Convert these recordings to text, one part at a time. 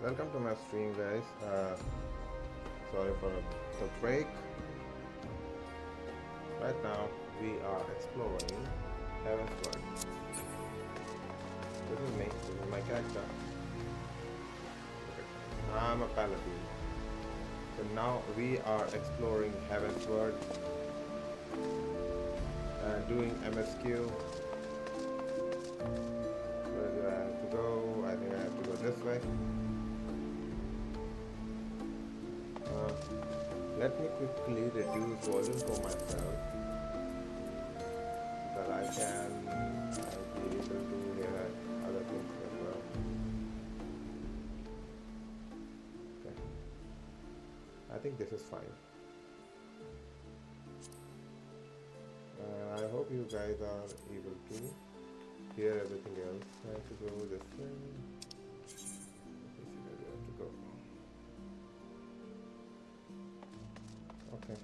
Welcome to my stream, guys. Sorry for the break. Right now, we are exploring Heavensward. This is me. This is my character. Okay. I'm a Paladin. So now we are exploring Heavensward and doing MSQ. Where do I have to go? I think I have to go this way. Let me quickly reduce volume for myself so that I can be able to hear other things as well. Okay. I think this is fine. I hope you guys are able to hear everything else. I have to go this way. Let me see where we have to go. Okay,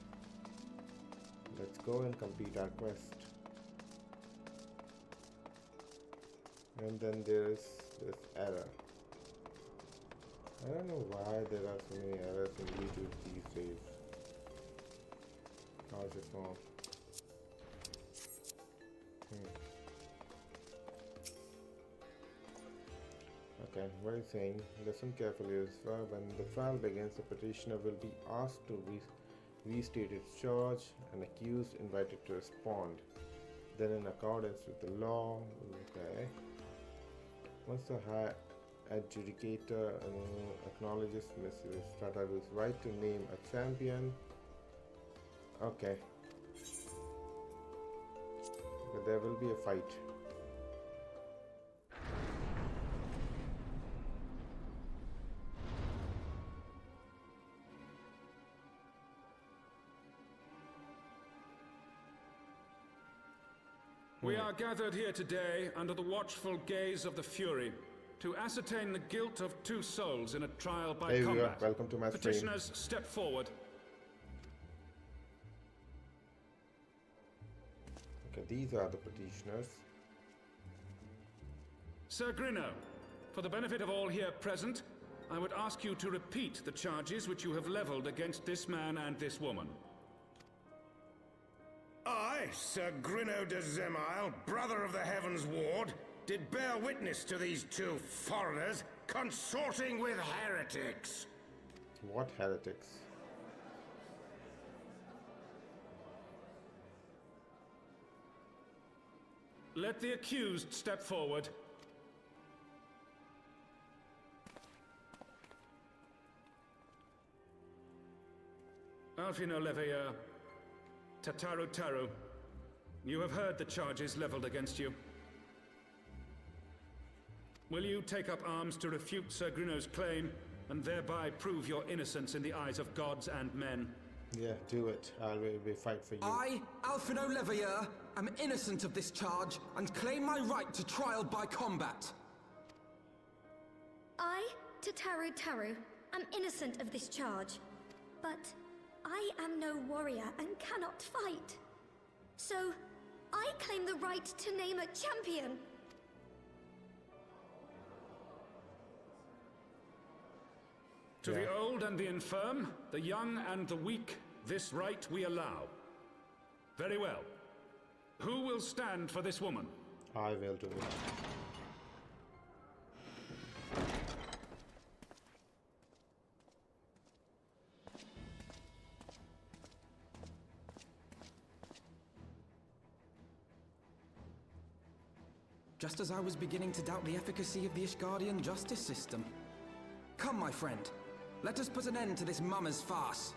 let's go and complete our quest. And then there's this error. I don't know why there are so many errors in YouTube these days. How's it going? Okay, what is saying? Listen carefully. When the trial begins, the petitioner will be asked to restate its charge and accused invited to respond. Then in accordance with the law, okay. Once the high adjudicator acknowledges Mrs. Strataru's right to name a champion. Okay. But there will be a fight. We are gathered here today under the watchful gaze of the Fury to ascertain the guilt of two souls in a trial by combat. Welcome to my stream. Petitioners, step forward. Okay, these are the petitioners. Sir Grinno, for the benefit of all here present, I would ask you to repeat the charges which you have leveled against this man and this woman. I, Sir Grinno de Zemile, brother of the Heavensward, did bear witness to these two foreigners consorting with heretics. What heretics? Let the accused step forward. Alfino Leveilleur, Tataru Taru, you have heard the charges leveled against you. Will you take up arms to refute Sir Grinno's claim, and thereby prove your innocence in the eyes of gods and men? Yeah, do it. I'll be fight for you. I, Alfino Leveilleur, am innocent of this charge and claim my right to trial by combat. I, Tataru Taru, am innocent of this charge, but I am no warrior and cannot fight. So, I claim the right to name a champion. To the old and the infirm, the young and the weak, this right we allow. Very well. Who will stand for this woman? I will do it. Just as I was beginning to doubt the efficacy of the Ishgardian justice system. Come, my friend. Let us put an end to this mummer's farce.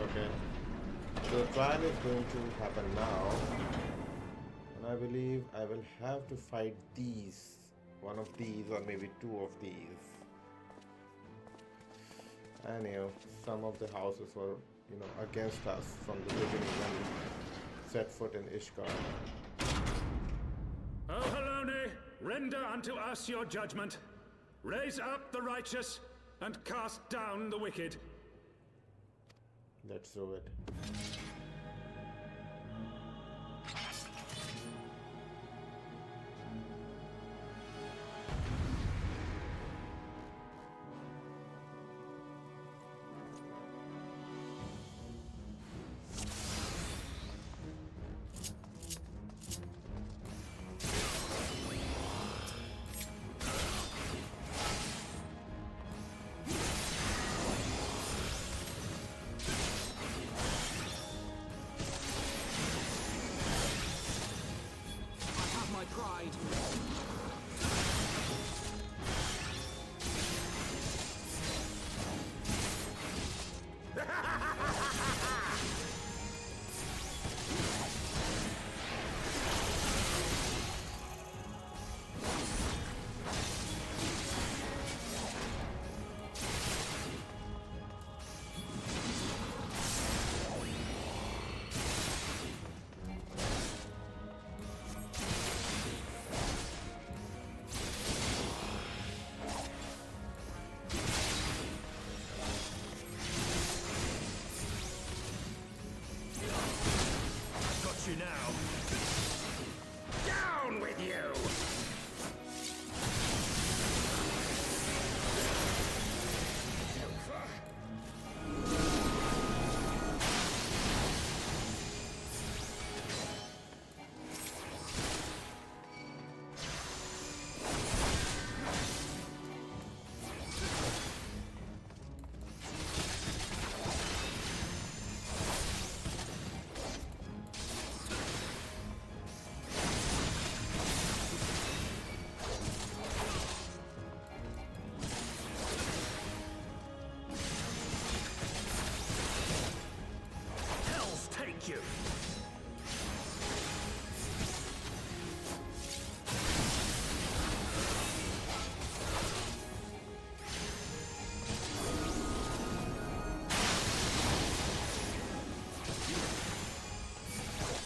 Okay. So the trial is going to happen now. And I believe I will have to fight these. One of these or maybe two of these. I knew some of the houses were, against us from the beginning when we set foot in Ishgard. O Halone, render unto us your judgment. Raise up the righteous and cast down the wicked. Let's do it. Pride. You now. Down with you! You.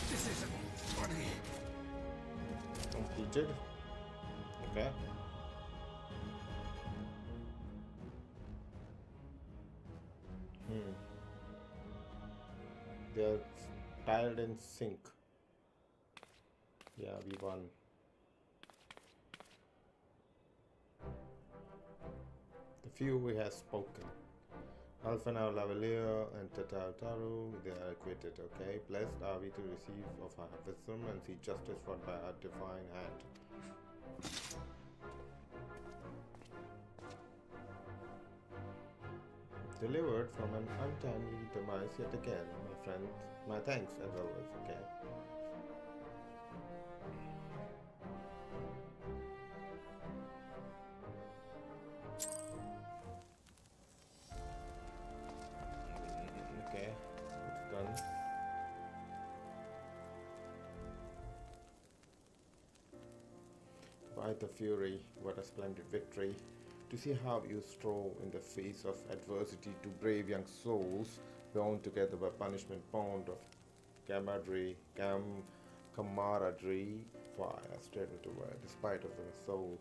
This isn't funny. Completed. Okay. They're tiled in sync. Yeah, we won. The few who has spoken. Alpha now Lavalier and Taru, they are acquitted, okay? Blessed are we to receive of our wisdom and see justice wrought by our divine hand. Delivered from an untimely demise yet again, my friend. My thanks as always, okay? Okay, it's done. By the fury, what a splendid victory. To see how you strove in the face of adversity to brave young souls bound together by punishment bond of camaraderie, fire straight into word, despite of the soul.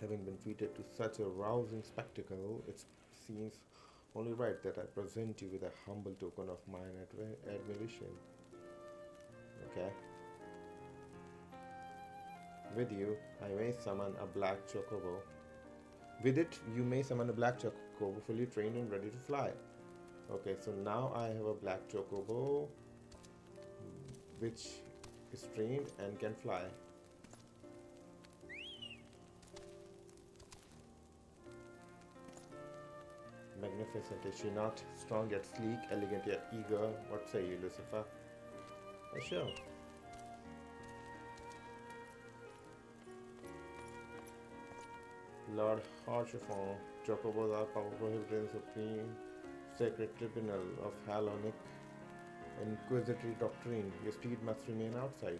Having been treated to such a rousing spectacle, it seems only right that I present you with a humble token of mine admiration. Okay. With you, I may summon a black chocobo. With it, you may summon a black chocobo fully trained and ready to fly. Okay, so now I have a black chocobo which is trained and can fly. Magnificent, is she not? Strong yet sleek, elegant yet eager. What say you, Lucifer? Sure. Lord Harchefon, Chocobos are powerful hidden supreme sacred tribunal of Halonic inquisitory doctrine. Your steed must remain outside.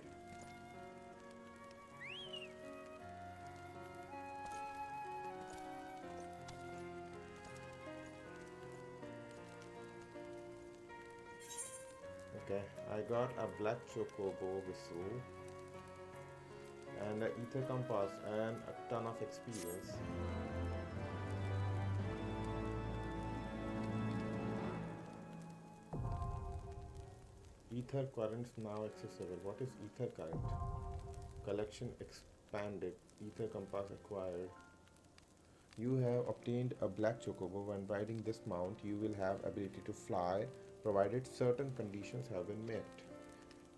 Okay, I got a black chocobo whistle. And and an ether compass and a ton of experience. Ether currents now accessible. What is ether current? Collection expanded. Ether compass acquired. You have obtained a black chocobo. When riding this mount, you will have ability to fly, provided certain conditions have been met.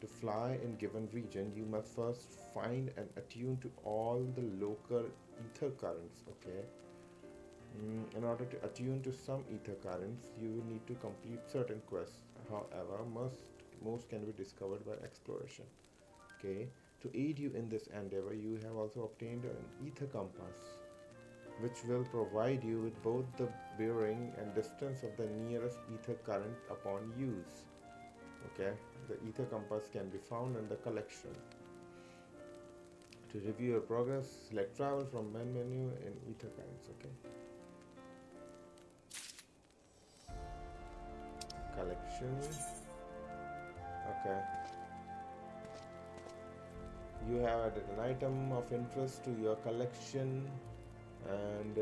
To fly in given region, you must first find and attune to all the local ether currents. Okay. In order to attune to some ether currents, you will need to complete certain quests. However, most can be discovered by exploration. Okay. To aid you in this endeavor, you have also obtained an ether compass, which will provide you with both the bearing and distance of the nearest ether current upon use. Okay, the ether compass can be found in the collection. To review your progress, select travel from main menu in ether currents. Okay. Collection. Okay. You have added an item of interest to your collection, and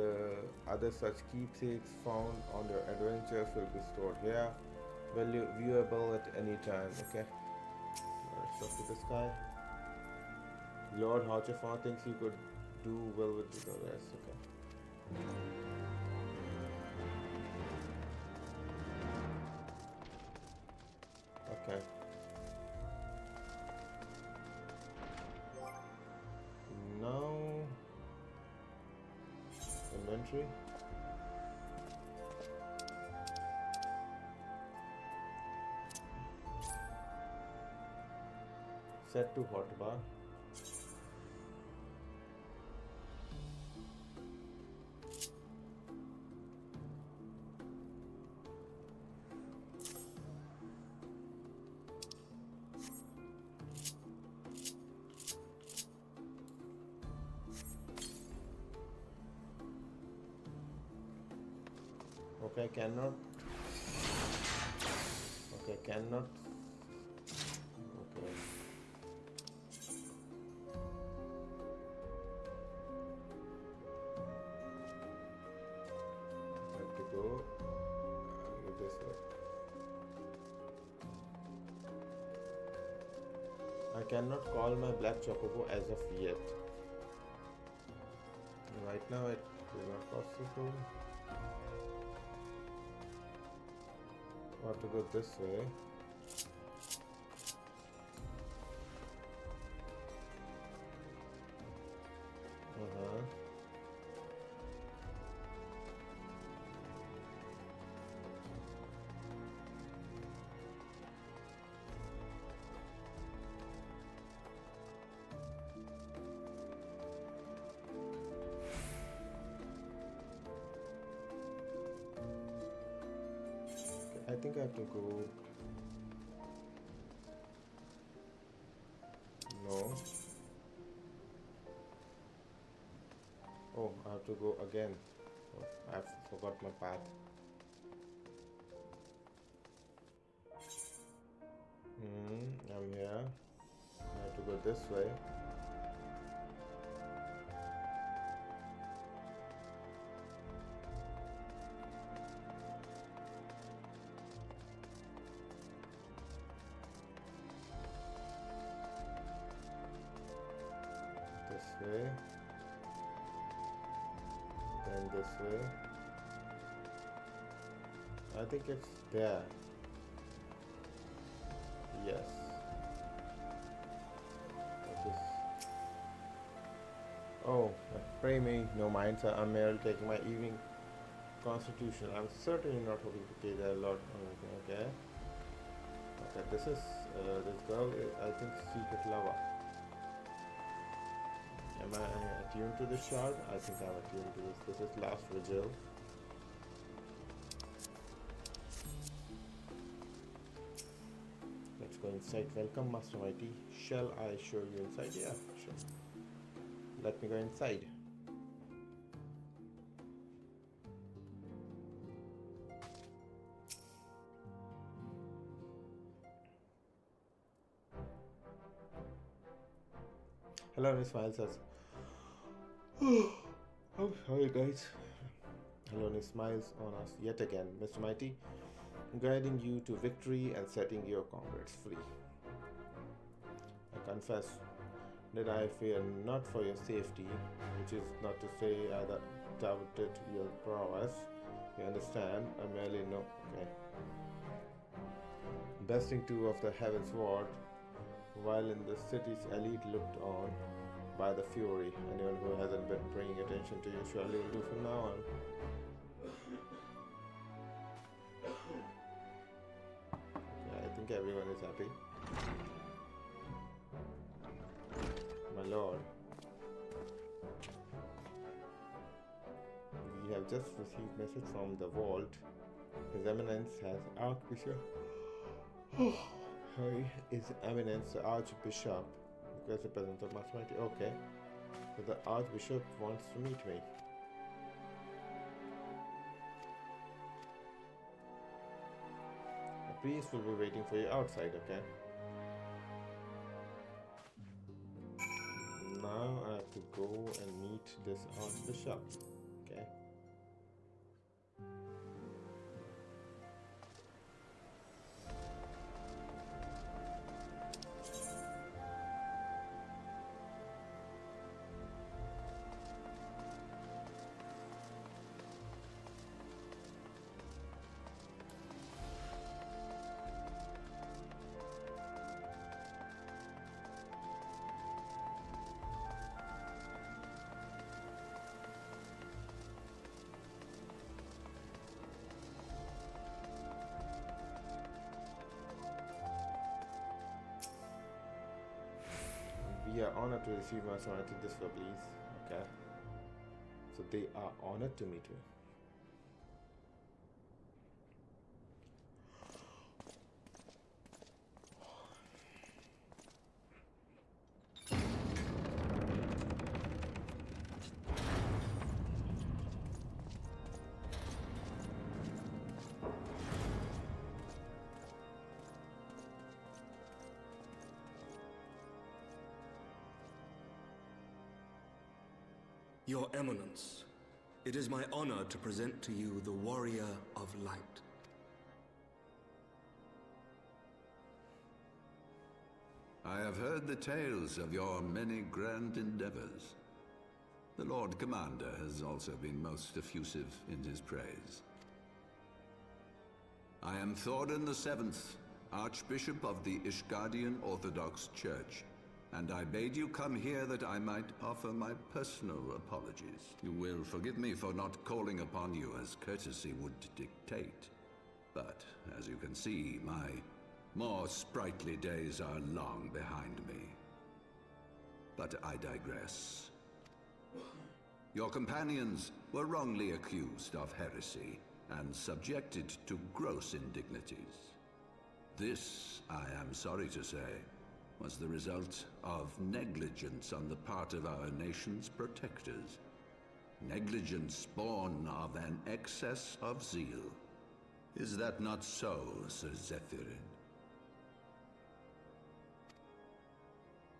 other such keepsakes found on your adventures will be stored here. Value viewable at any time. Okay. Let's talk to this guy. Lord Hotchefon thinks you could do well with the rest. Okay. Okay. Now inventory. Set to hotbar. Okay, cannot. Okay, cannot. Okay. Have to go this way. I cannot call my black chocobo as of yet. Right now it is not possible. I have to go this way. I think I have to go. No. Oh, I have to go again. Oh, I forgot my path. I'm here. I have to go this way. This way, then this way. I think it's there. Yes. It is. Oh, pray me no mind, sir. I'm merely taking my evening constitution. I'm certainly not hoping to take a lot or anything. Okay. Okay. This is this girl. I think secret lover. Am I attuned to this shard? I think I'm attuned to this. This is last vigil. Let's go inside. Welcome, Master Mighty. Shall I show you inside? Yeah, sure. Let me go inside. Hello, and Smile says, oh, sorry guys. Hello, and smiles on us yet again, Mr. Mighty, guiding you to victory and setting your comrades free. I confess that I fear not for your safety, which is not to say I doubted your prowess. You understand? I merely know. Okay. Besting two of the Heavensward, while in the city's elite looked on by the fury. Anyone who hasn't been paying attention to you surely will do from now on. Okay, I think everyone is happy. My lord. We have just received message from the vault. His Eminence has Archbishop. Sorry, His Eminence the Archbishop requests the presence of Master Mighty. Okay. So the Archbishop wants to meet me. A priest will be waiting for you outside, okay? Now I have to go and meet this Archbishop. Okay. We are honored to receive Master Mighty this way, please. Okay. So they are honored to meet me. Your Eminence, it is my honor to present to you the Warrior of Light. I have heard the tales of your many grand endeavors. The Lord Commander has also been most effusive in his praise. I am Thordan VII, Archbishop of the Ishgardian Orthodox Church, and I bade you come here that I might offer my personal apologies. You will forgive me for not calling upon you as courtesy would dictate. But, as you can see, my more sprightly days are long behind me. But I digress. Your companions were wrongly accused of heresy and subjected to gross indignities. This, I am sorry to say, was the result of negligence on the part of our nation's protectors. Negligence born of an excess of zeal. Is that not so, Sir Zephyrin?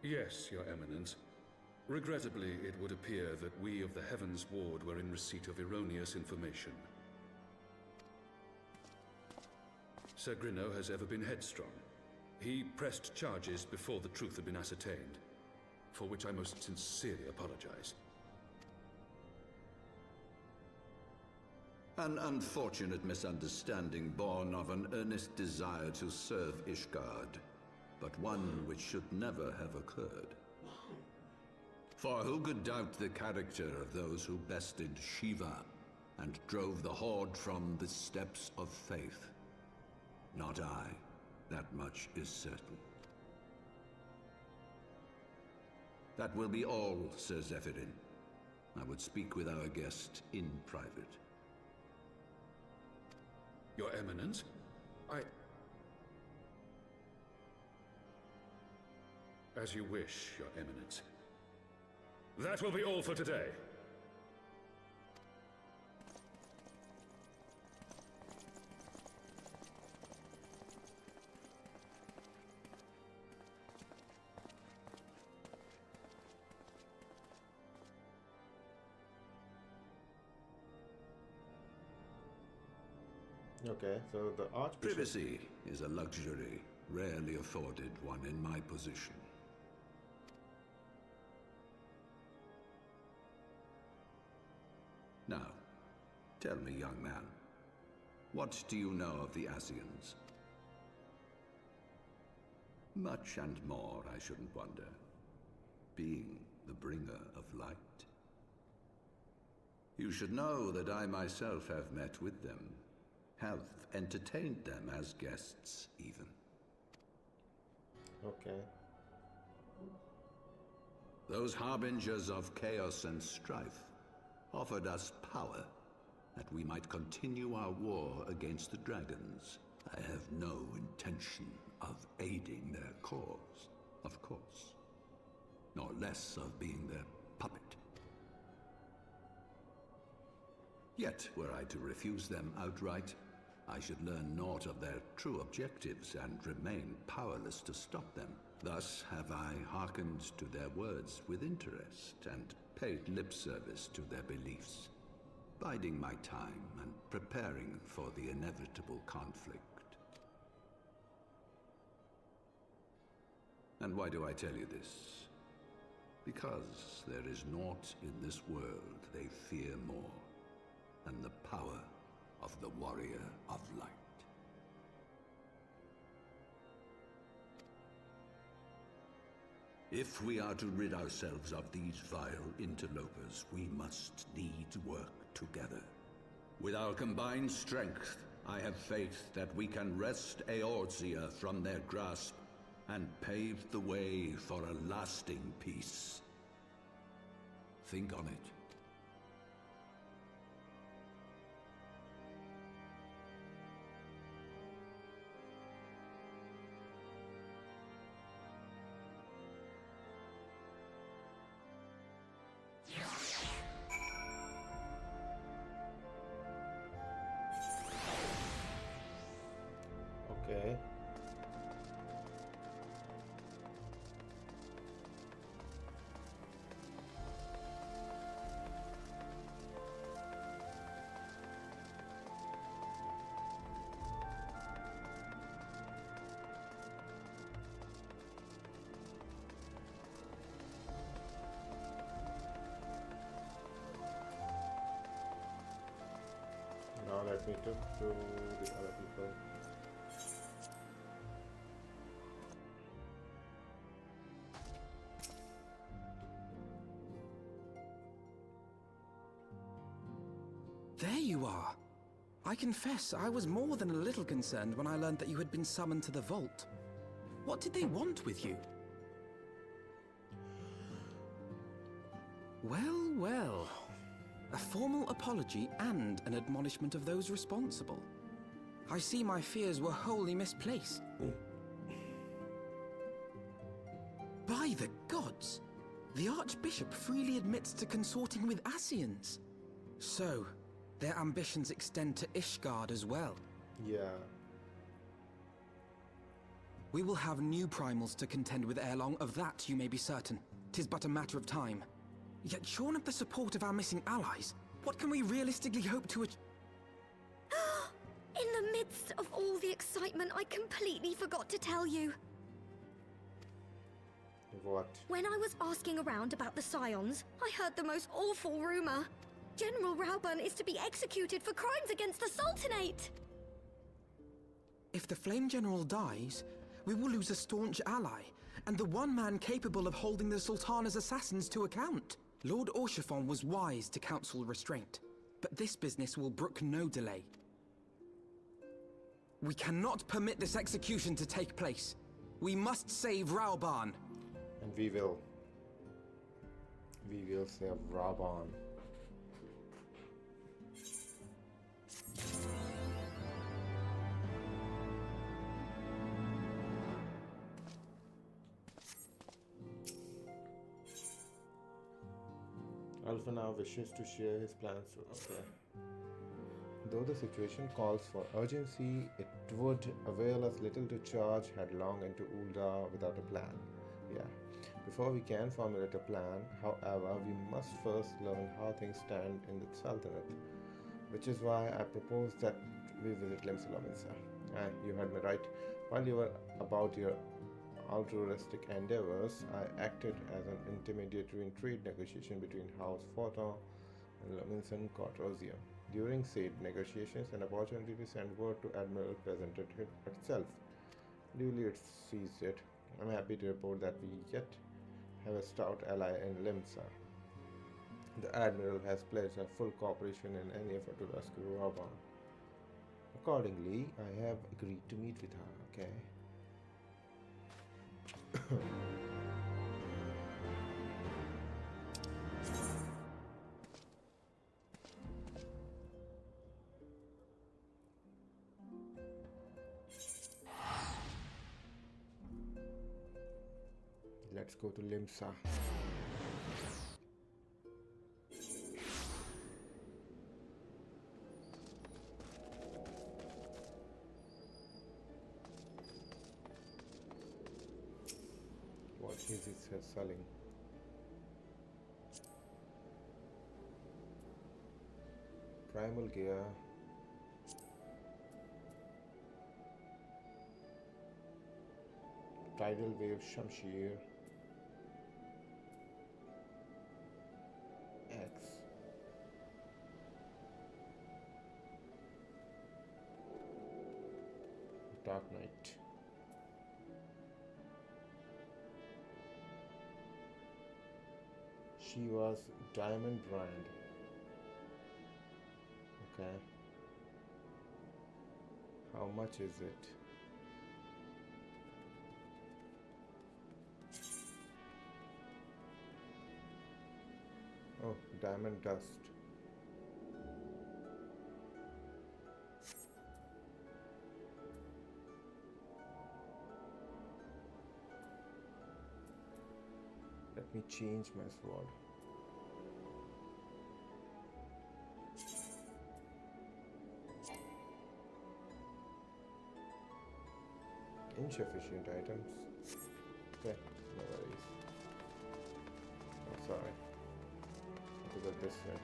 Yes, Your Eminence. Regrettably, it would appear that we of the Heavensward were in receipt of erroneous information. Sir Grinno has ever been headstrong. He pressed charges before the truth had been ascertained, for which I most sincerely apologize. An unfortunate misunderstanding born of an earnest desire to serve Ishgard, but one which should never have occurred. For who could doubt the character of those who bested Shiva and drove the Horde from the steps of faith? Not I. That much is certain. That will be all, Sir Zephyrin. I would speak with our guest in private. Your Eminence? As you wish, Your Eminence. That will be all for today. Okay, so the Archbishop. Privacy is a luxury rarely afforded one in my position. Now, tell me, young man, what do you know of the Asians? Much and more, I shouldn't wonder, being the bringer of light. You should know that I myself have met with them, have entertained them as guests, even. Okay. Those harbingers of chaos and strife offered us power, that we might continue our war against the dragons. I have no intention of aiding their cause, of course, nor less of being their puppet. Yet, were I to refuse them outright, I should learn naught of their true objectives and remain powerless to stop them. Thus have I hearkened to their words with interest and paid lip service to their beliefs, biding my time and preparing for the inevitable conflict. And why do I tell you this? Because there is naught in this world they fear more than the power of the Warrior of Light. If we are to rid ourselves of these vile interlopers, we must needs work together. With our combined strength, I have faith that we can wrest Eorzea from their grasp and pave the way for a lasting peace. Think on it. Okay. Now let me talk to the other people. There you are. I confess, I was more than a little concerned when I learned that you had been summoned to the vault. What did they want with you? Well, well. A formal apology and an admonishment of those responsible. I see my fears were wholly misplaced. By the gods! The Archbishop freely admits to consorting with Asians. So, their ambitions extend to Ishgard as well. Yeah. We will have new primals to contend with ere long, of that you may be certain. 'Tis but a matter of time. Yet shorn of the support of our missing allies, what can we realistically hope to achieve? In the midst of all the excitement, I completely forgot to tell you. What? When I was asking around about the Scions, I heard the most awful rumor. General Rauburn is to be executed for crimes against the Sultanate! If the Flame General dies, we will lose a staunch ally, and the one man capable of holding the Sultana's assassins to account. Lord Orchiphon was wise to counsel restraint, but this business will brook no delay. We cannot permit this execution to take place. We must save Rauburn. And we will. We will save Rauburn. Alpha now wishes to share his plans to okay. Though the situation calls for urgency, it would avail us little to charge headlong into Ul'dah without a plan. Yeah. Before we can formulate a plan, however, we must first learn how things stand in the Sultanate, which is why I propose that visit Limsa. You heard me right. While you were about your altruistic endeavors, I acted as an intermediary in trade negotiation between House Photon and Lominson Court Rosier. During said negotiations, an opportunity to send word to Admiral presented itself. Duly it seized it. I'm happy to report that we yet have a stout ally in Limsa. The Admiral has pledged her full cooperation in any effort to rescue Raban. Accordingly, I have agreed to meet with her, okay? Let's go to Limsa. What is it selling? Primal gear. Tidal wave Shamshir. X. Dark Knight. She was Diamond Brand. Okay. How much is it? Oh, diamond dust. Let me change my sword. Insufficient items. Okay, no worries. Oh, sorry. To go this way.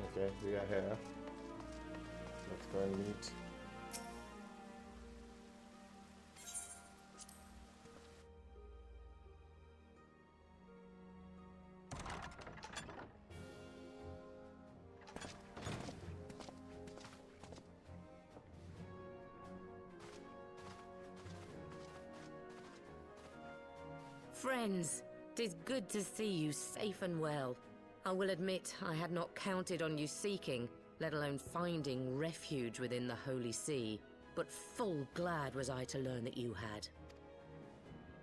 Okay, we are here. Let's go and meet. Friends, 'tis good to see you safe and well. I will admit I had not counted on you seeking, let alone finding refuge within the Holy See, but full glad was I to learn that you had.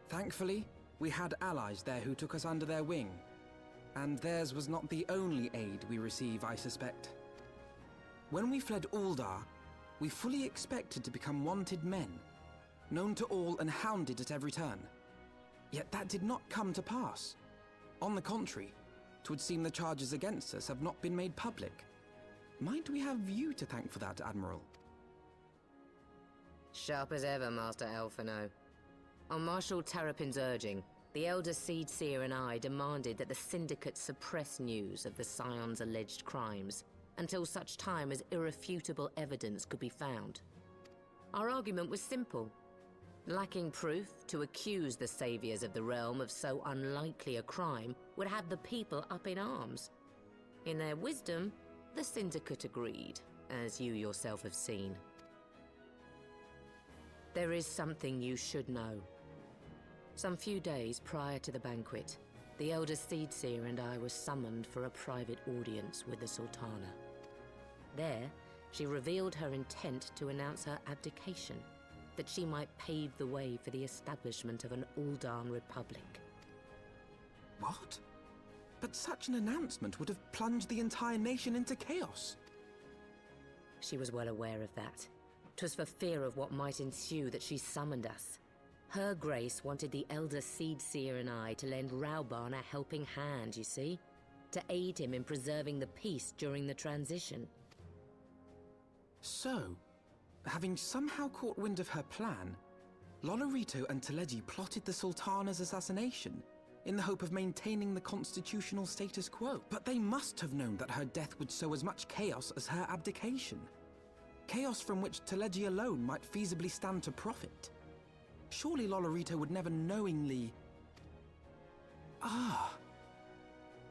Thankfully, we had allies there who took us under their wing. And theirs was not the only aid we receive, I suspect. When we fled Uldar, we fully expected to become wanted men, known to all and hounded at every turn. Yet that did not come to pass. On the contrary, 'twould seem the charges against us have not been made public. Might we have you to thank for that, Admiral? Sharp as ever, Master Alphino. On Marshal Terrapin's urging, the Elder Seed Seer and I demanded that the Syndicate suppress news of the Scion's alleged crimes until such time as irrefutable evidence could be found. Our argument was simple. Lacking proof, to accuse the saviors of the realm of so unlikely a crime would have the people up in arms. In their wisdom, the Syndicate agreed, as you yourself have seen. There is something you should know. Some few days prior to the banquet, the Elder Seedseer and I were summoned for a private audience with the Sultana. There, she revealed her intent to announce her abdication, that she might pave the way for the establishment of an Uldan Republic. What? But such an announcement would have plunged the entire nation into chaos. She was well aware of that. 'Twas for fear of what might ensue that she summoned us. Her Grace wanted the Elder Seedseer and I to lend Rauban a helping hand, you see? To aid him in preserving the peace during the transition. So, Having somehow caught wind of her plan, Lolorito and Teleji plotted the Sultana's assassination in the hope of maintaining the constitutional status quo. But they must have known that her death would sow as much chaos as her abdication. Chaos from which Teleji alone might feasibly stand to profit. Surely Lolorito would never knowingly... Ah,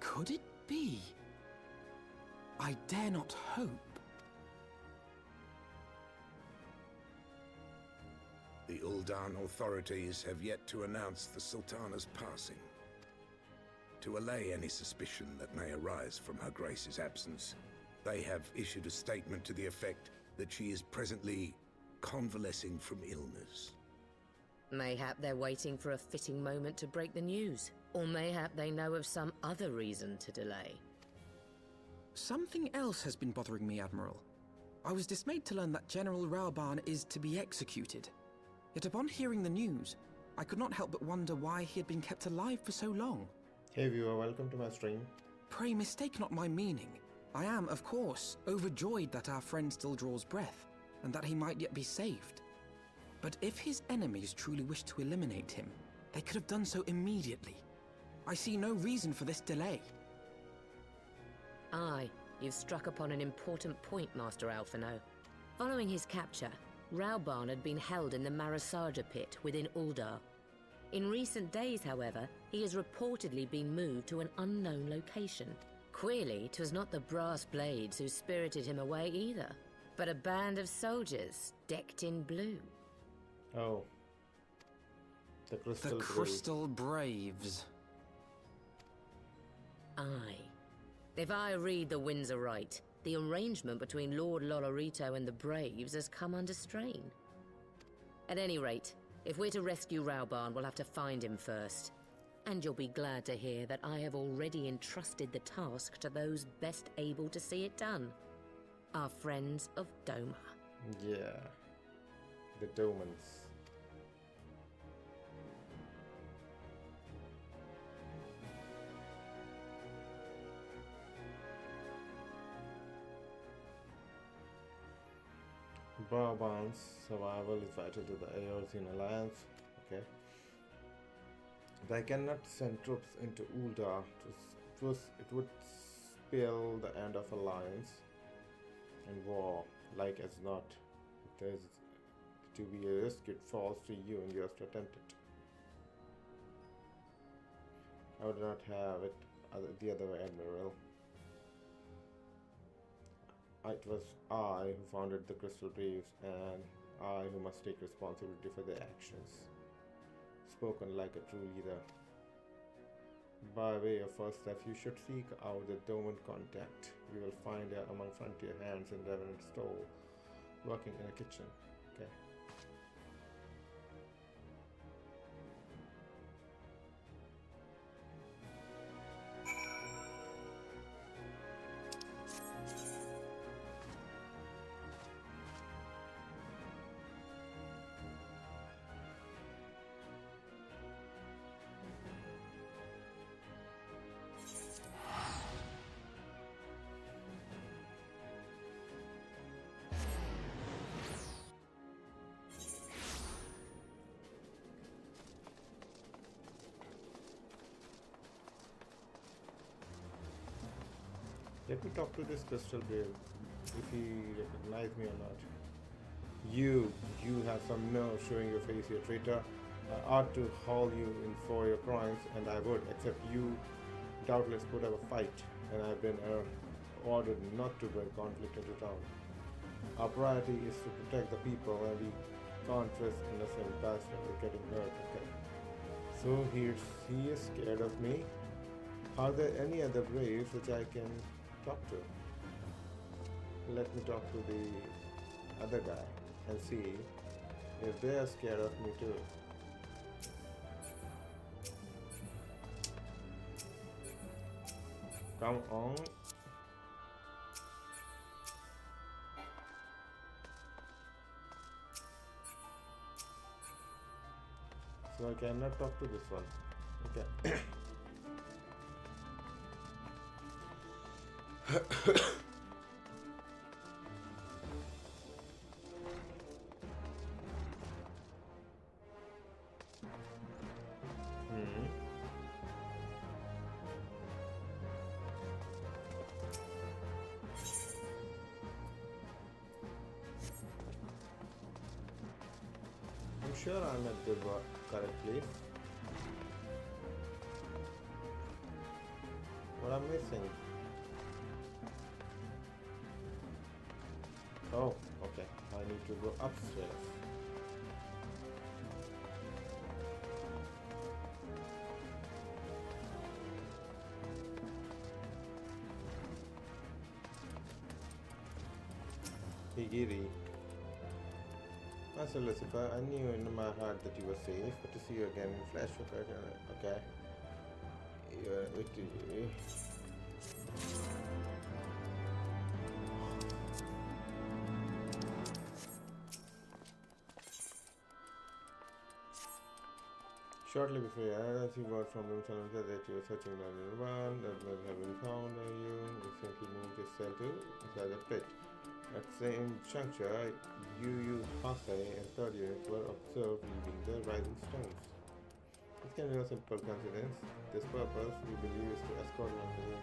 could it be? I dare not hope. The Uldan authorities have yet to announce the Sultana's passing. To allay any suspicion that may arise from Her Grace's absence, they have issued a statement to the effect that she is presently convalescing from illness. Mayhap they're waiting for a fitting moment to break the news. Or mayhap they know of some other reason to delay. Something else has been bothering me, Admiral. I was dismayed to learn that General Raoban is to be executed. Yet upon hearing the news, I could not help but wonder why he had been kept alive for so long. Hey viewer, welcome to my stream. Pray mistake not my meaning. I am, of course, overjoyed that our friend still draws breath, and that he might yet be saved. But if his enemies truly wished to eliminate him, they could have done so immediately. I see no reason for this delay. Aye, you've struck upon an important point, Master Alphino. Following his capture, Raoban had been held in the Marasaja pit within Uldar. In recent days, however, he has reportedly been moved to an unknown location. Queerly, 'twas not the brass blades who spirited him away either, but a band of soldiers decked in blue. Oh. The Crystal Braves. Crystal Braves. Aye. If I read the winds aright, the arrangement between Lord Lolorito and the Braves has come under strain. At any rate, if we're to rescue Raoban, we'll have to find him first. And you'll be glad to hear that I have already entrusted the task to those best able to see it done. Our friends of Doma. Yeah. The Domans. Raoban's survival is vital to the Eorzean Alliance. Okay. They cannot send troops into Uldar. It would spell the end of alliance and war, like as not. There's to be a risk it falls to you and you have to attempt it. I would not have it the other way, Admiral. It was I who founded the Crystal Braves, and I who must take responsibility for their actions. Spoken like a true leader. By way of first step, you should seek out the Doman contact. You will find her among frontier hands in Revenant Stole, working in a kitchen. Okay. Let me talk to this Crystal Brave, if he recognizes me or not. You have some nerve showing your face here, traitor. I ought to haul you in for your crimes, and I would, except you doubtless put up a fight, and I've been ordered not to bring conflict into town. Our priority is to protect the people, and we can't risk innocent bastards getting hurt, okay? So he is scared of me. Are there any other Braves which I can talk to? Let me talk to the other guy and see if they are scared of me too. Come on. So I cannot talk to this one. Okay. sure I'm at the correct place. What I'm missing? Oh, okay. I need to go upstairs. Higiri. Master Lucifer, I knew in my heart that you were safe, but to see you again in flesh, okay. You're a victory. Shortly before I received word from him telling me that you were searching 911, that will have been found and you recently moved yourself to inside the pit. At the same juncture, Yu Hase and third unit were observed leaving the rising stones. This can be a simple coincidence. This purpose, we believe, is to escort one to the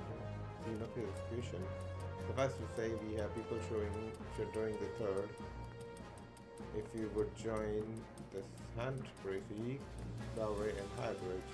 scene of his execution. Suffice to say, we have people during the third. If you would join the Hand Bracy, Dowry and High Bridge.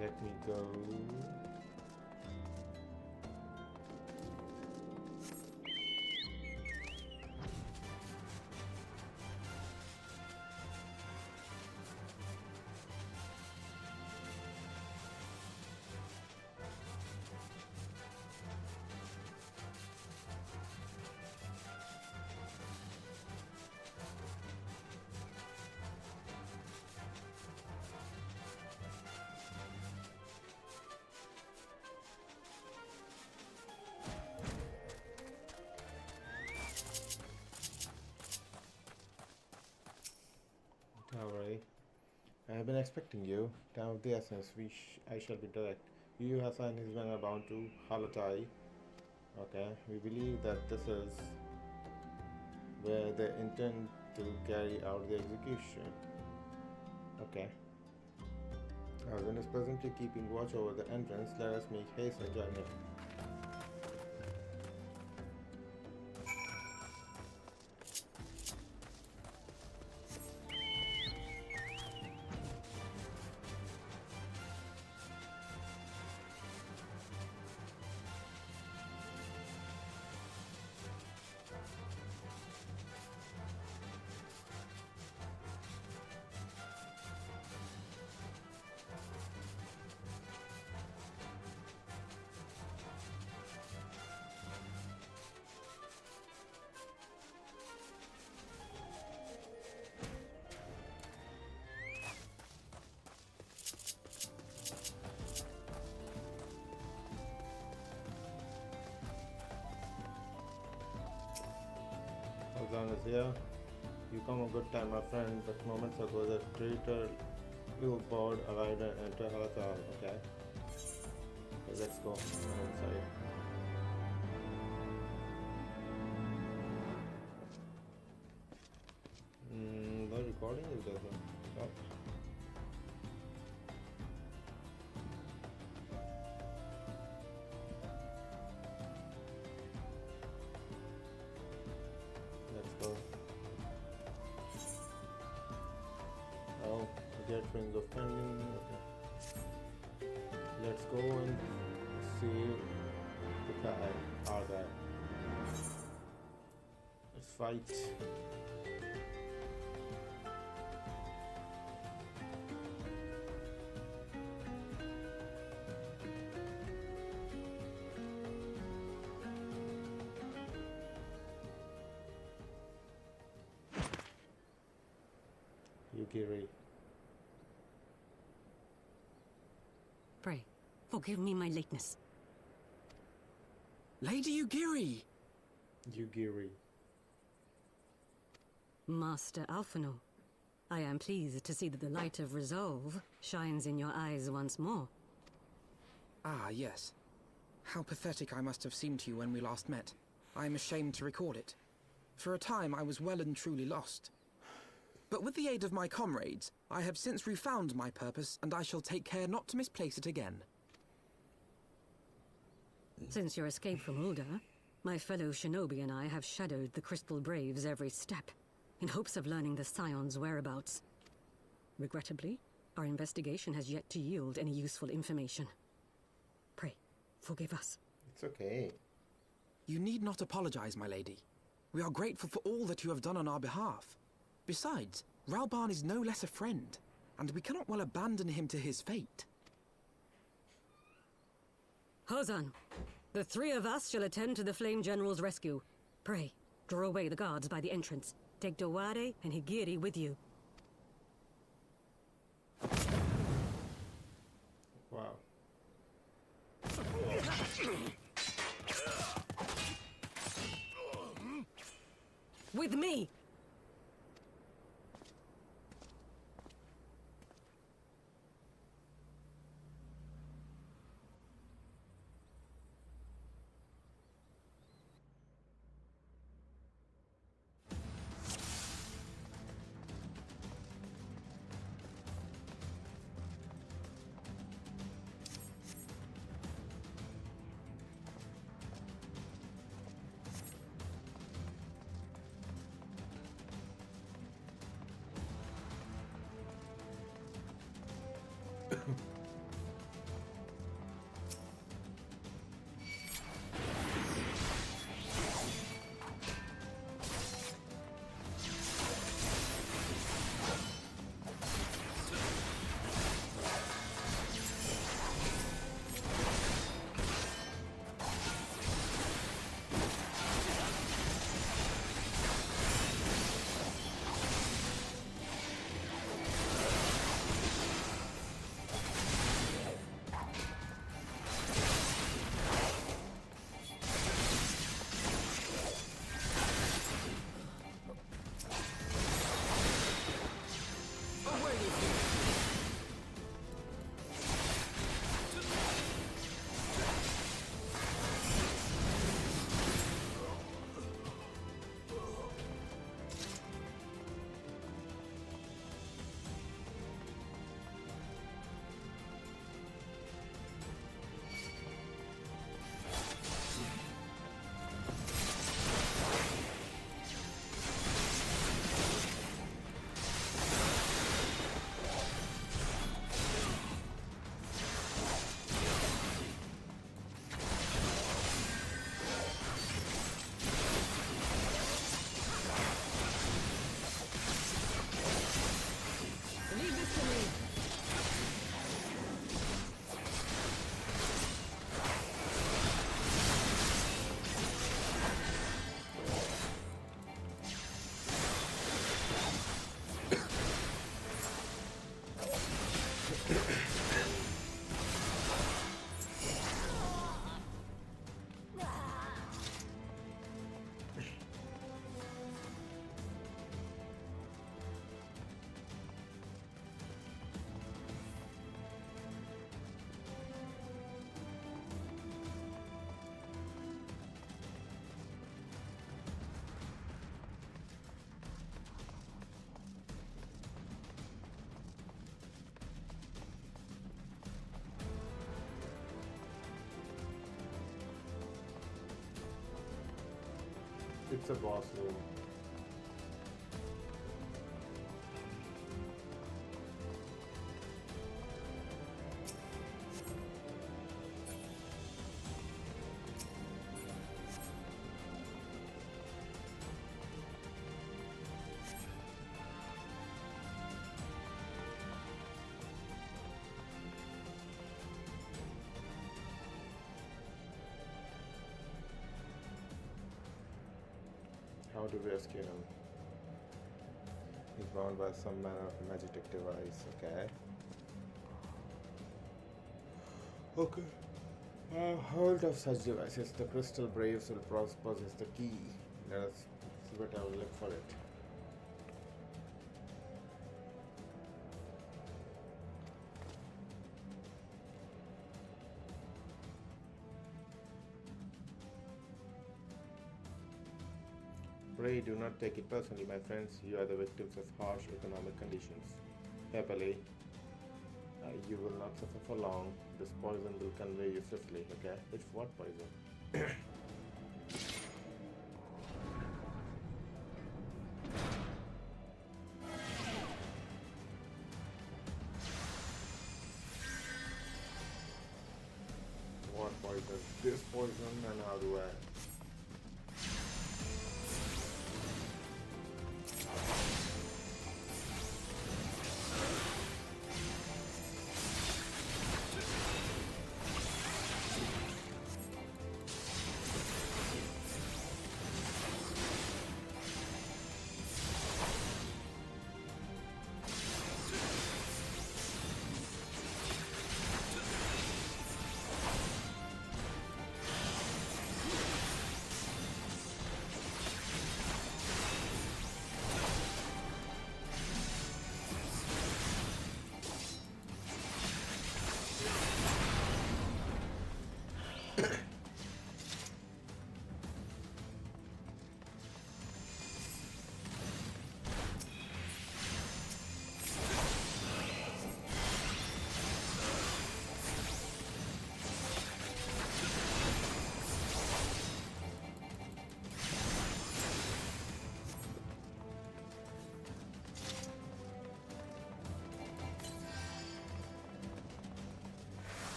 Let me go. Alright. I have been expecting you. Time of the essence. I shall be direct. Yu Hassan and his men are bound to Halatai. Okay. We believe that this is where they intend to carry out the execution. Okay. Arvin is presently keeping watch over the entrance. Let us make haste and join him. As here, you come a good time, my friend, but moments ago the traitor billboard arrived and entered Halatal. Okay, let's go inside. The recording is doesn't stop. Rings of pending. Okay. Let's go and see the guy. Our guy. Let's fight. Yugiri. Pray, forgive me my lateness. Lady Yugiri! Yugiri. Master Alphino, I am pleased to see that the light of resolve shines in your eyes once more. Ah, yes. How pathetic I must have seemed to you when we last met. I am ashamed to recall it. For a time, I was well and truly lost. But with the aid of my comrades, I have since refound my purpose, and I shall take care not to misplace it again. Since your escape from Ulda, my fellow shinobi and I have shadowed the Crystal Braves every step, in hopes of learning the Scion's whereabouts. Regrettably, our investigation has yet to yield any useful information. Pray, forgive us. It's okay. You need not apologize, my lady. We are grateful for all that you have done on our behalf. Besides, Ralban is no less a friend, and we cannot well abandon him to his fate. Hozan, the three of us shall attend to the Flame General's rescue. Pray, draw away the guards by the entrance. Take Dowade and Higiri with you. Wow. With me! It's a boss room. How to rescue him. His bound by some manner of magic device. Okay. Okay. Hold of such devices. The crystal braves will possess the key. Let us see what I will look for it. Pray do not take it personally, my friends. You are the victims of harsh economic conditions. Happily, you will not suffer for long. This poison will convey you swiftly, okay? It's what poison? What poison? This poison, and how do I...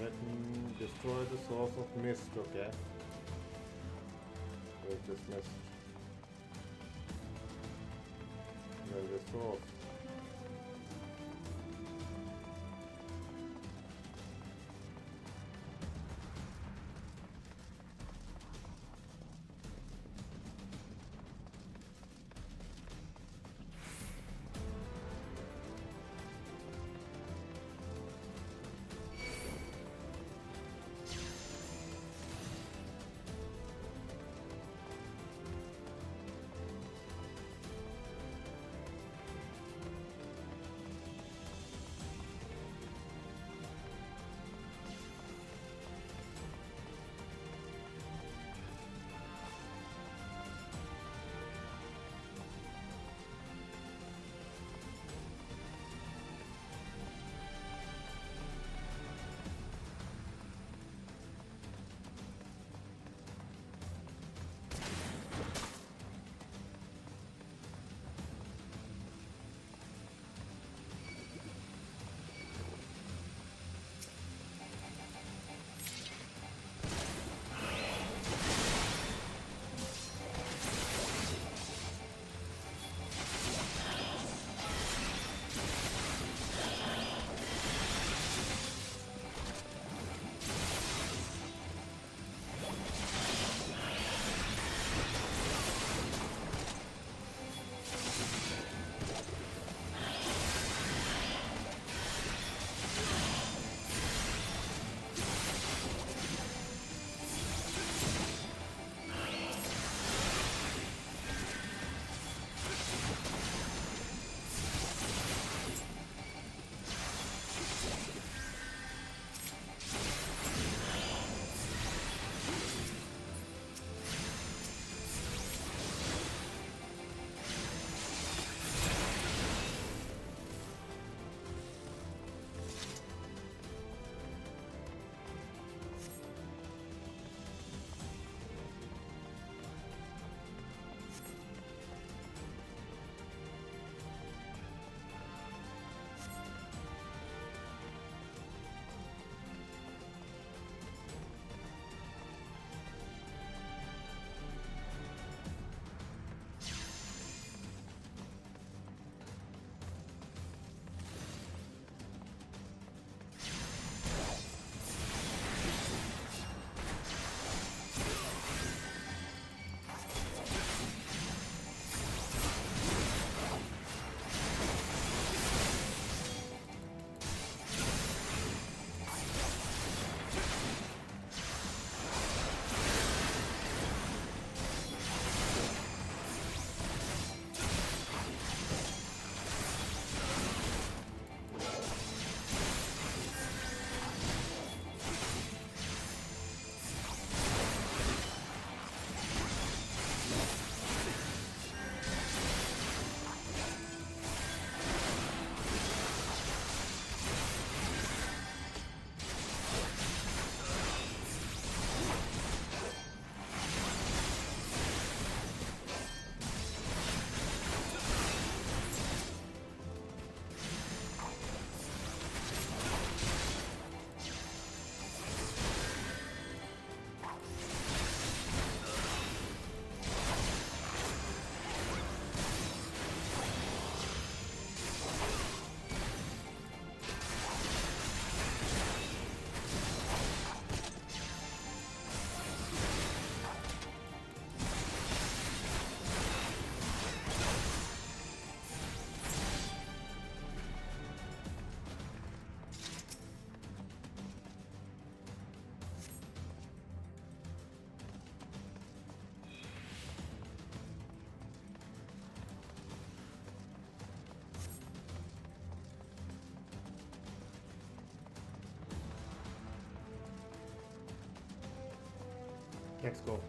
Let me destroy the source of mist, okay? Where's this mist? Where's the source? Let's go.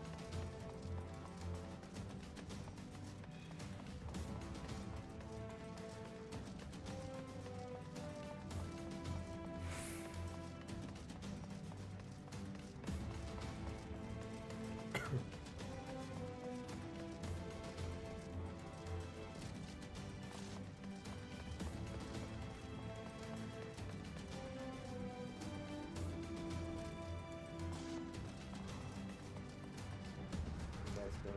Let's go.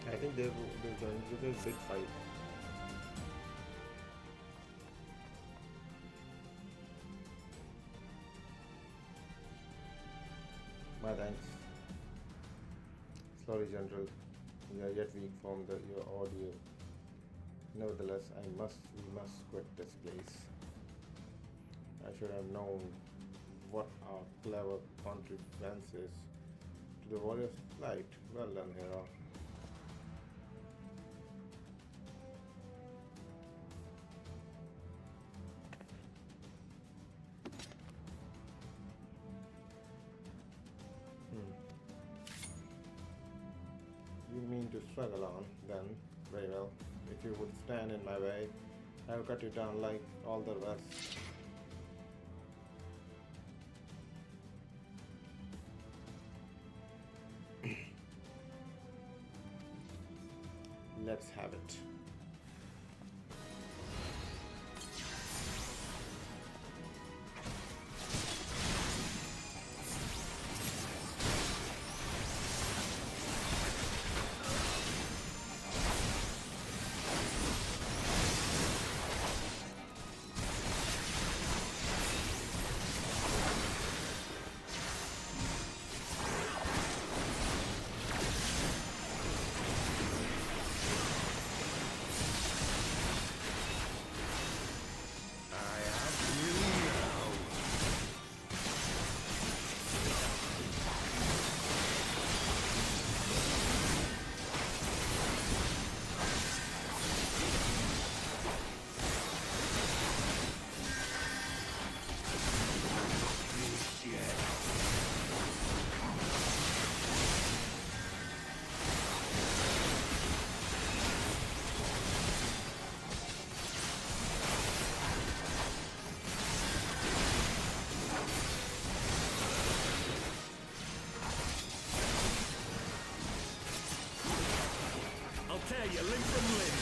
I think they're going to be a big fight. My thanks. Sorry, General. We are yet weak from your audio. Nevertheless, we must quit this place. I should have known what our clever contrivances to the warrior's plight. Well done, hero. You mean to struggle on, then? Very well. If you would stand in my way, I will cut you down like all the rest. Let's have it. Tear you limb from limb.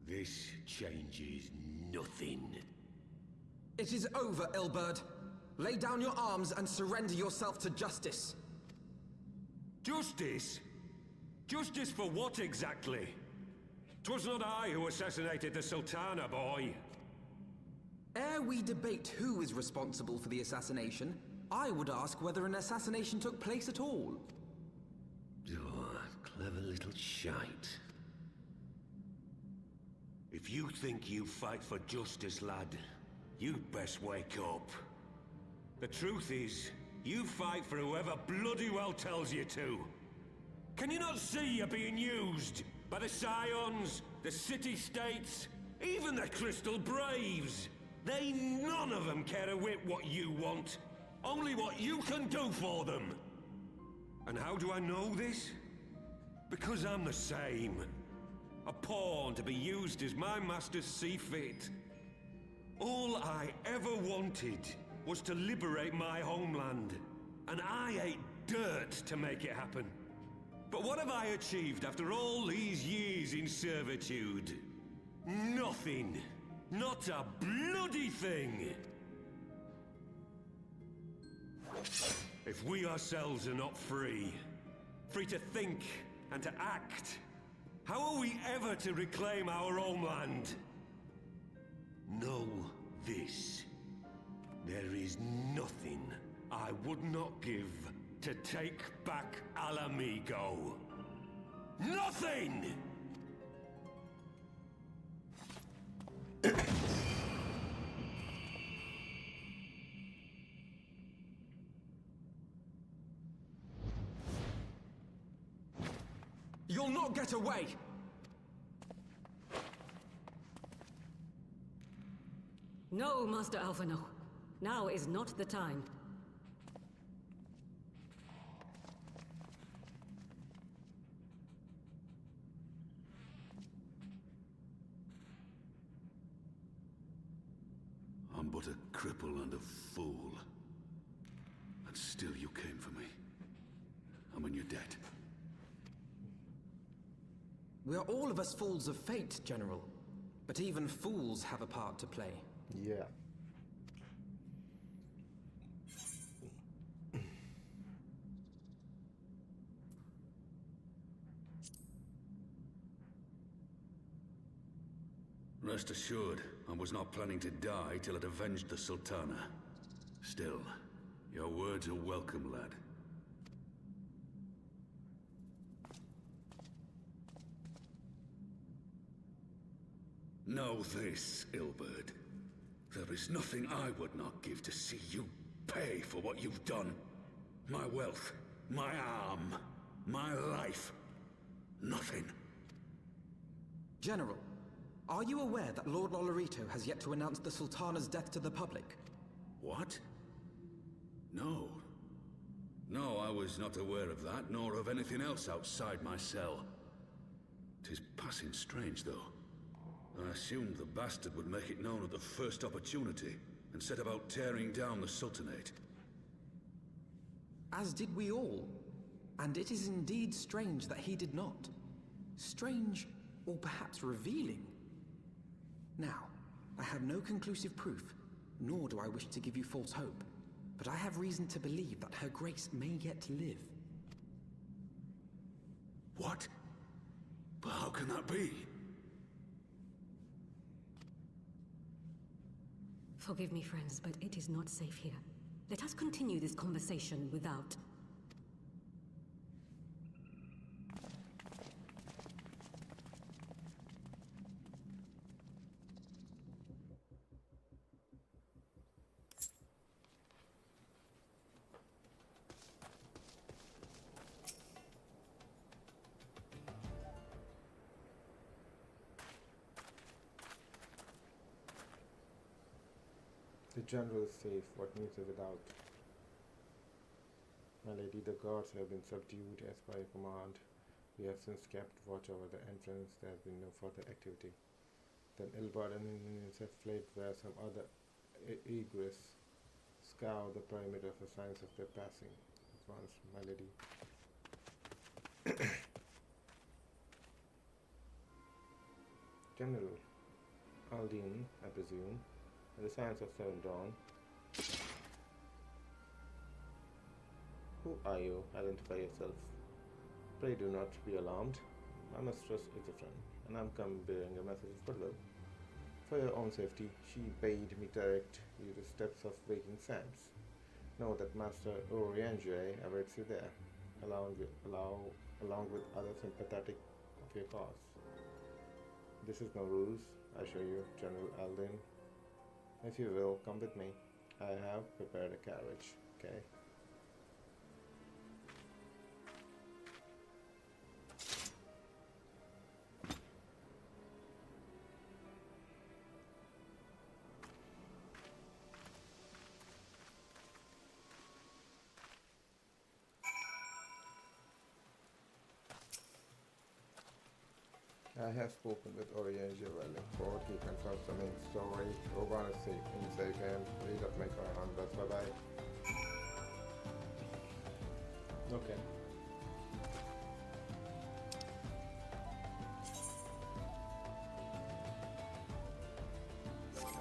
This changes nothing. It is over, Ilberd. Lay down your arms and surrender yourself to justice. Justice? Justice for what exactly? 'Twas not I who assassinated the Sultana, boy. Ere we debate who is responsible for the assassination, I would ask whether an assassination took place at all. clever little shite. If you think you fight for justice, lad, you'd best wake up. The truth is, you fight for whoever bloody well tells you to. Can you not see you're being used? By the Scions, the City-States, even the Crystal Braves. They none of them care a whit what you want. Only what you can do for them. And how do I know this? Because I'm the same. A pawn to be used as my masters see fit. All I ever wanted was to liberate my homeland. And I ate dirt to make it happen. But what have I achieved after all these years in servitude? Nothing. Not a bloody thing! If we ourselves are not free to think and to act, how are we ever to reclaim our homeland? Know this. There is nothing I would not give to take back Alamigo. Nothing! You'll not get away! No, Master Alphino. Now is not the time. I'm but a cripple and a fool. And still you came for me. I'm in your debt. We are all of us fools of fate, General. But even fools have a part to play. Yeah. Rest assured, I was not planning to die till I'd avenged the Sultana. Still, your words are welcome, lad. Know this, Ilberd. There is nothing I would not give to see you pay for what you've done. My wealth, my arm, my life. Nothing. General, are you aware that Lord Lolorito has yet to announce the Sultana's death to the public? What? No. No, I was not aware of that, nor of anything else outside my cell. 'Tis passing strange, though. I assumed the bastard would make it known at the first opportunity, and set about tearing down the Sultanate. As did we all. And it is indeed strange that he did not. Strange, or perhaps revealing. Now, I have no conclusive proof, nor do I wish to give you false hope, but I have reason to believe that Her Grace may yet live. What? But how can that be? Forgive me, friends, but it is not safe here. Let us continue this conversation without. The general is safe, what needs a without? My lady, the guards have been subdued as by command. We have since kept watch over the entrance. There has been no further activity. Then Ilbard and his minions have fled where some other egress scour the perimeter for signs of their passing. Advance, my lady. General, Aldine, I presume. The signs of Seven Dawn. Who are you? Identify yourself. Pray do not be alarmed. My mistress is a friend, and I'm come bearing a message of goodwill. For your own safety, she bade me direct you to the steps of Waking Sands. Know that Master Oriange awaits you there. Allow along with other sympathetic of your cause. This is no ruse, I assure you, General Alden. If you will, come with me. I have prepared a carriage, okay? I have spoken with Orion Wellingford. He confirms the main story. Oban is safe in safe hands. We got my car on. That's bye bye. Okay.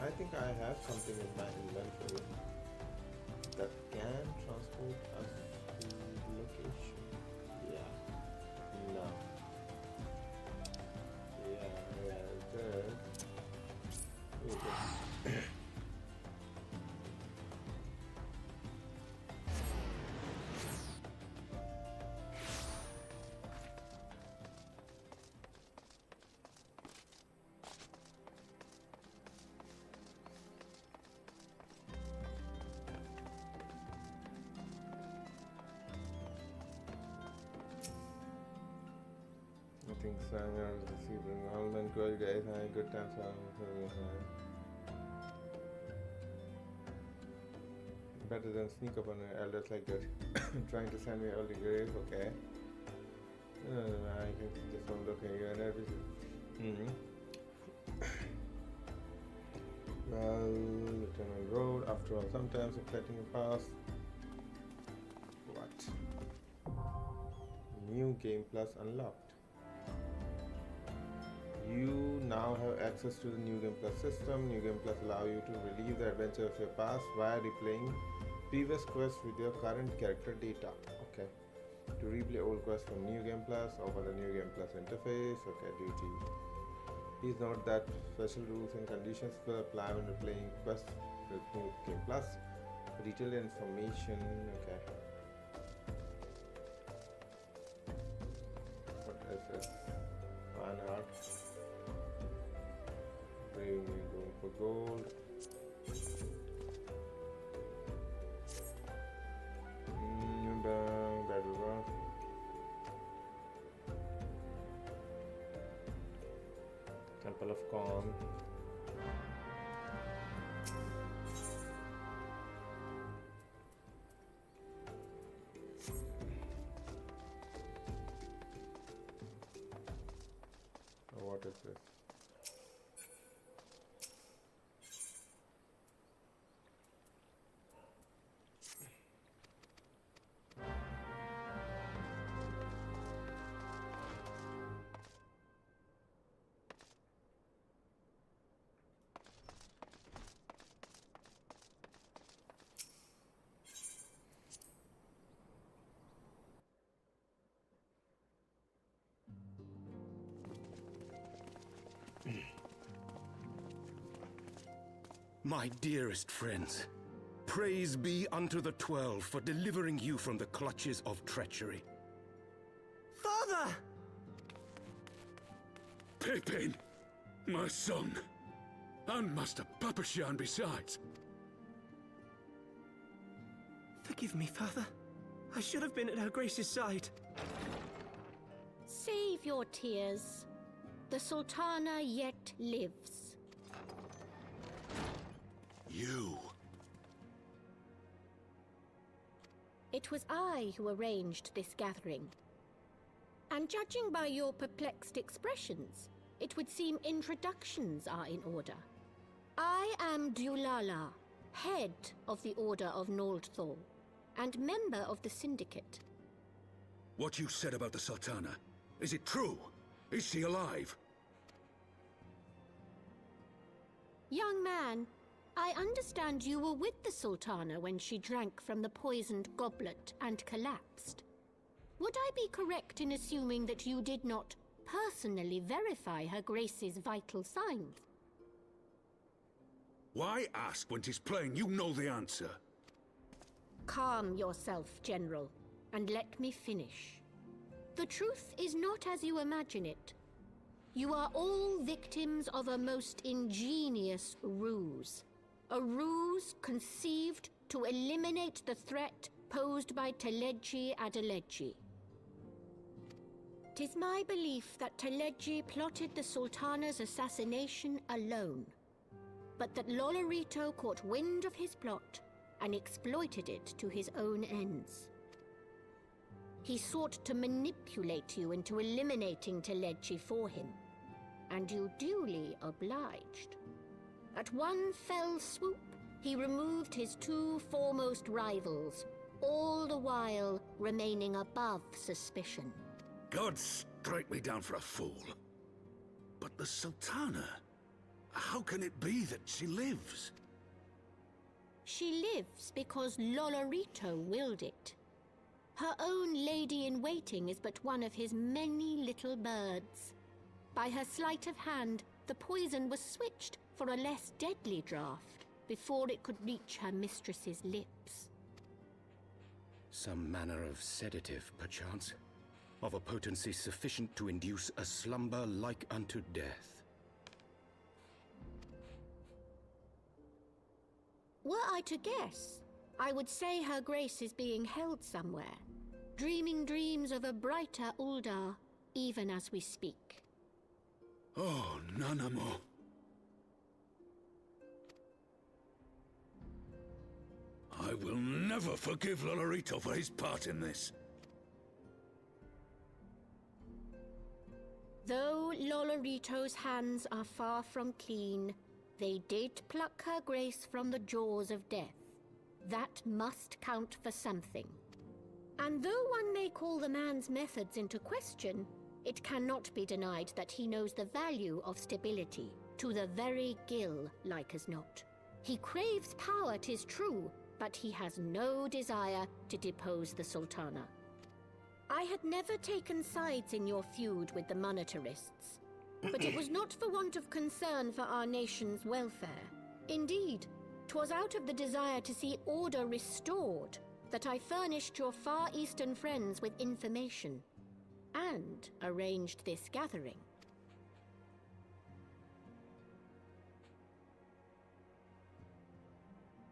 I think I have something in my inventory that can transport us to the location. Yeah. No. I think Sanger is receiving all and good guys having good times. Better than sneak up on elders like that. Trying to send me early grave, okay. I can just one look here and everything. Well, Lieutenant Road, after all, sometimes it's letting you pass. What? New Game Plus unlocked. You now have access to the New Game Plus system. New Game Plus allow you to relive the adventure of your past via replaying previous quests with your current character data. Okay. To replay old quests from New Game Plus, open the New Game Plus interface. Okay, duty. Please note that special rules and conditions will apply when replaying quests with New Game Plus. Detailed information. Okay. What is this? Fan art. Bravely going for gold. Temple of Calm. What is this? My dearest friends, praise be unto the 12 for delivering you from the clutches of treachery. Father! Pippin, my son, and Master Papashan besides. Forgive me, Father. I should have been at Her Grace's side. Save your tears. The Sultana yet lives. You. It was I who arranged this gathering. And judging by your perplexed expressions, it would seem introductions are in order. I am Dulala, head of the Order of Noldthor, and member of the Syndicate. What you said about the Sultana, is it true? Is she alive? Young man, I understand you were with the Sultana when she drank from the poisoned goblet and collapsed. Would I be correct in assuming that you did not personally verify Her Grace's vital signs? Why ask when 'tis plain you know the answer? Calm yourself, General, and let me finish. The truth is not as you imagine it. You are all victims of a most ingenious ruse. A ruse conceived to eliminate the threat posed by Teleji Adeleji. 'Tis my belief that Teleji plotted the Sultana's assassination alone, but that Lolorito caught wind of his plot and exploited it to his own ends. He sought to manipulate you into eliminating Teleji for him, and you duly obliged. At one fell swoop, he removed his two foremost rivals, all the while remaining above suspicion. God strike me down for a fool. But the Sultana, how can it be that she lives? She lives because Lolorito willed it. Her own lady-in-waiting is but one of his many little birds. By her sleight of hand, the poison was switched for a less deadly draught before it could reach her mistress's lips. Some manner of sedative, perchance, of a potency sufficient to induce a slumber like unto death. Were I to guess, I would say her grace is being held somewhere, dreaming dreams of a brighter Uldar, even as we speak. Oh, Nanamo. I will never forgive Lolorito for his part in this. Though Lolorito's hands are far from clean, they did pluck her grace from the jaws of death. That must count for something. And though one may call the man's methods into question, it cannot be denied that he knows the value of stability, to the very gill, like as not. He craves power, 'tis true, but he has no desire to depose the Sultana. I had never taken sides in your feud with the monetarists, but it was not for want of concern for our nation's welfare. Indeed, 'twas out of the desire to see order restored that I furnished your Far Eastern friends with information and arranged this gathering.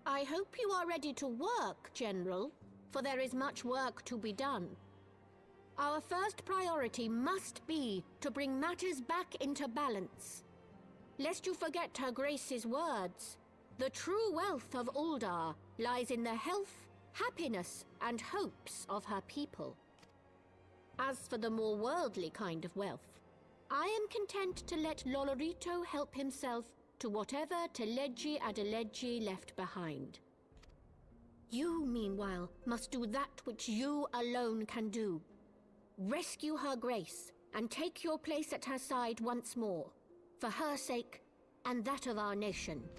I hope you are ready to work, General, for there is much work to be done. Our first priority must be to bring matters back into balance. Lest you forget Her Grace's words, the true wealth of Uldar lies in the health, happiness, and hopes of her people. As for the more worldly kind of wealth, I am content to let Lolorito help himself to whatever Teleji Adeleji left behind. You, meanwhile, must do that which you alone can do. Rescue Her Grace and take your place at her side once more, for her sake and that of our nation.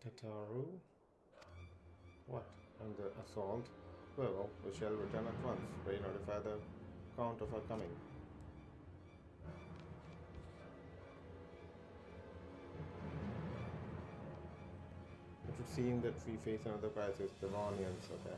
Tataru? What? And the assault? Well, we shall return at once. Pray notify the Count of our coming. It would seem that we face another crisis, the Ronians, okay.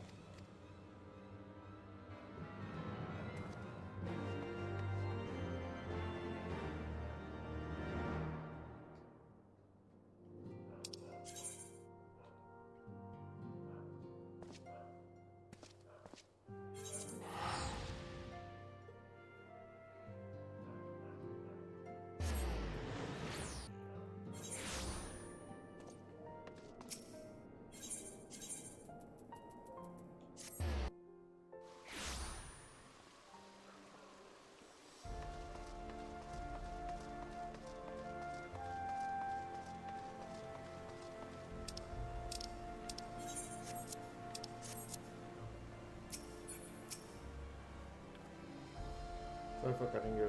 for cutting your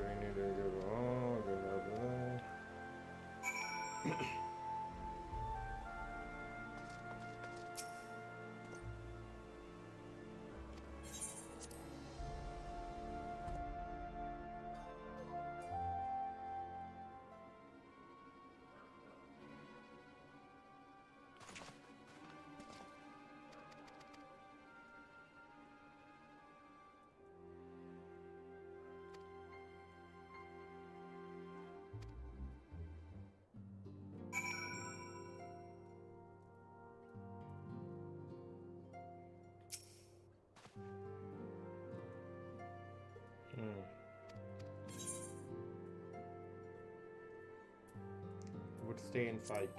would stay and fight.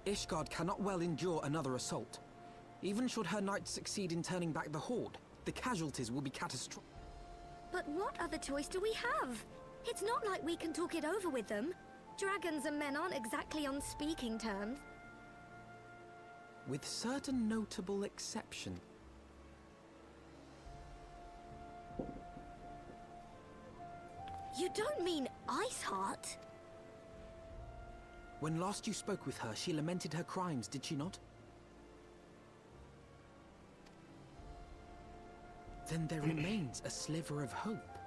Ishgard cannot well endure another assault. Even should her knights succeed in turning back the Horde, the casualties will be catastrophic. But what other choice do we have? It's not like we can talk it over with them. Dragons and men aren't exactly on speaking terms. With certain notable exceptions. You don't mean Iceheart? When last you spoke with her, she lamented her crimes, did she not? Then there remains a sliver of hope.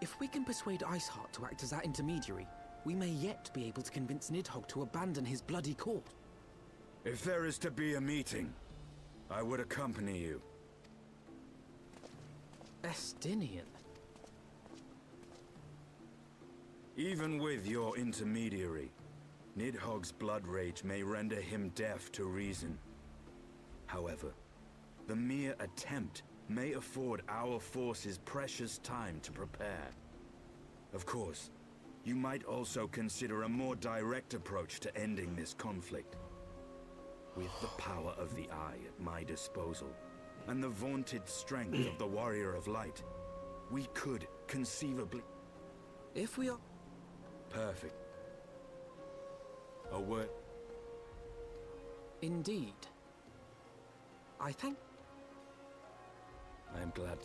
If we can persuade Iceheart to act as our intermediary, we may yet be able to convince Nidhogg to abandon his bloody court. If there is to be a meeting, I would accompany you. Estinian. Even with your intermediary, Nidhogg's blood rage may render him deaf to reason. However, the mere attempt may afford our forces precious time to prepare. Of course, you might also consider a more direct approach to ending this conflict. With the power of the Eye at my disposal, and the vaunted strength of the Warrior of Light, we could conceivably... If we are... Perfect. A word. Indeed. I am glad.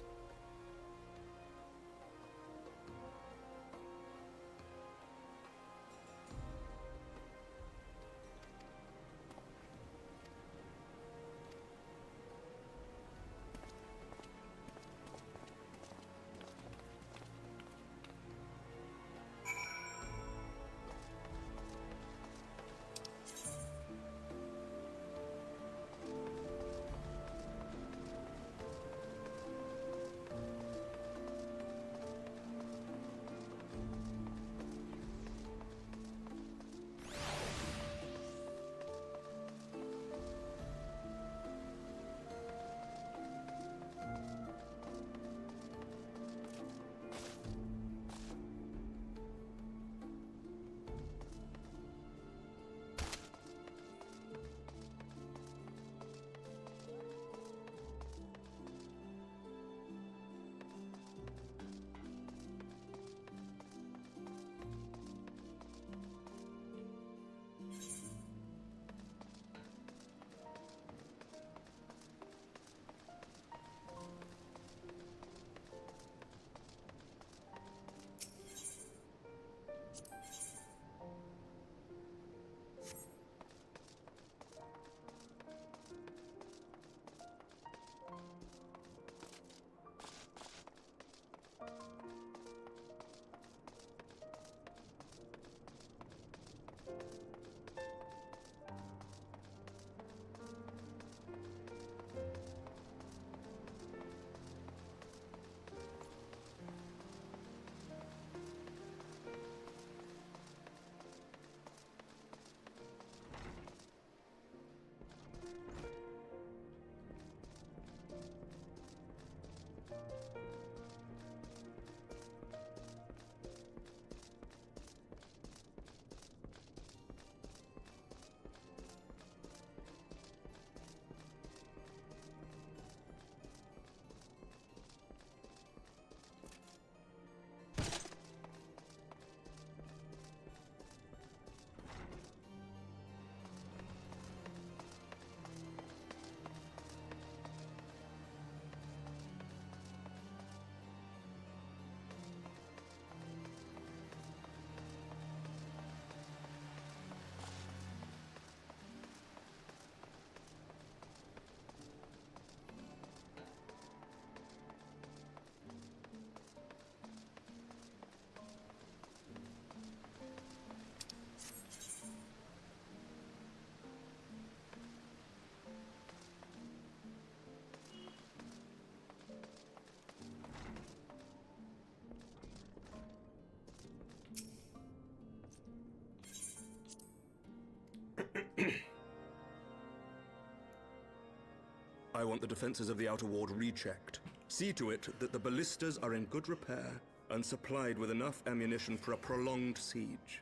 I want the defenses of the outer ward rechecked. See to it that the ballistas are in good repair and supplied with enough ammunition for a prolonged siege.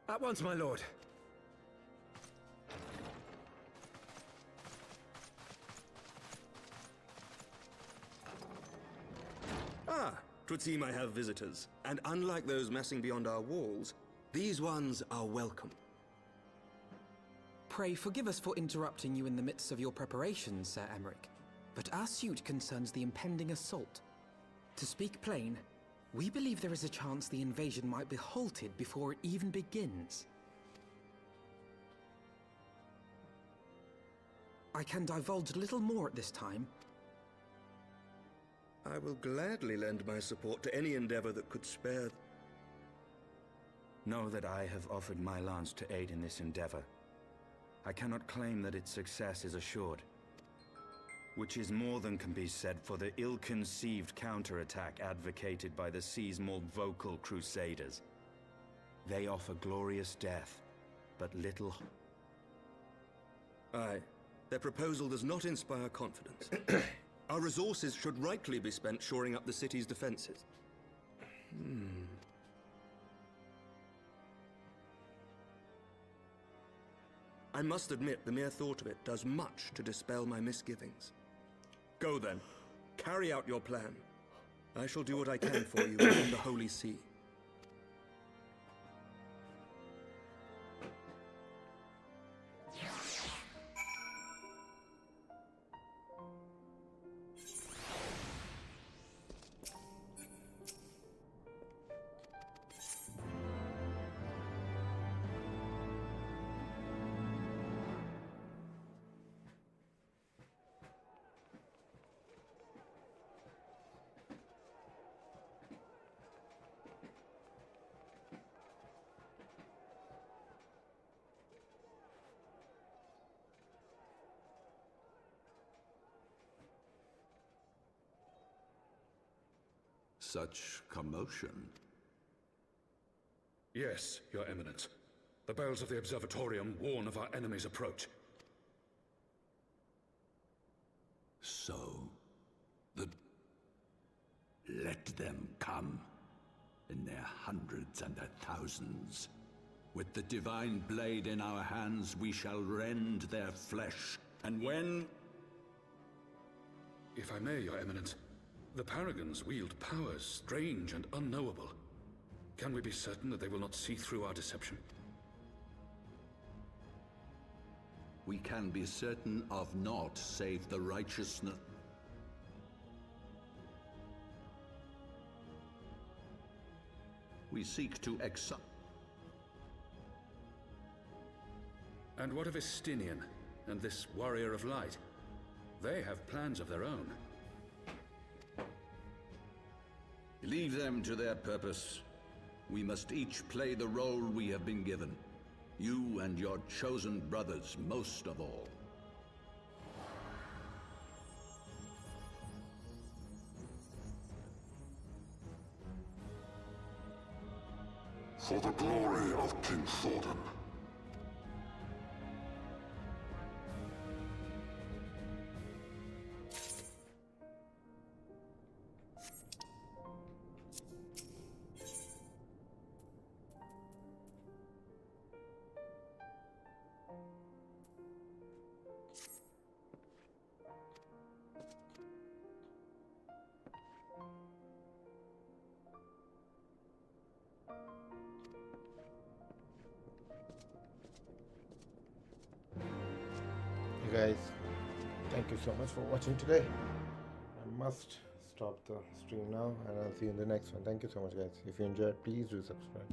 At once, my lord. Ah, 'twould seem I have visitors. And unlike those messing beyond our walls, these ones are welcome. Pray forgive us for interrupting you in the midst of your preparations, Sir Emmerich, but our suit concerns the impending assault. To speak plain, we believe there is a chance the invasion might be halted before it even begins. I can divulge little more at this time. I will gladly lend my support to any endeavor that could spare... Know that I have offered my lance to aid in this endeavor. I cannot claim that its success is assured, which is more than can be said for the ill-conceived counterattack advocated by the sea's more vocal crusaders. They offer glorious death, but little... Aye, their proposal does not inspire confidence. Our resources should rightly be spent shoring up the city's defenses. I must admit, the mere thought of it does much to dispel my misgivings. Go then. Carry out your plan. I shall do what I can for you within the Holy See. Such commotion. Yes, Your Eminence. The bells of the Observatorium warn of our enemy's approach. So, let them come, in their hundreds and their thousands. With the divine blade in our hands, we shall rend their flesh, and when... If I may, Your Eminence, the Paragons wield powers strange and unknowable. Can we be certain that they will not see through our deception? We can be certain of naught save the righteousness. We seek to exile. And what of Estinian and this Warrior of Light? They have plans of their own. Leave them to their purpose. We must each play the role we have been given. You and your chosen brothers most of all. For the glory of King Thordan. Hey guys, thank you so much for watching today. I must stop the stream now and I'll see you in the next one. Thank you so much guys. If you enjoyed, please do subscribe.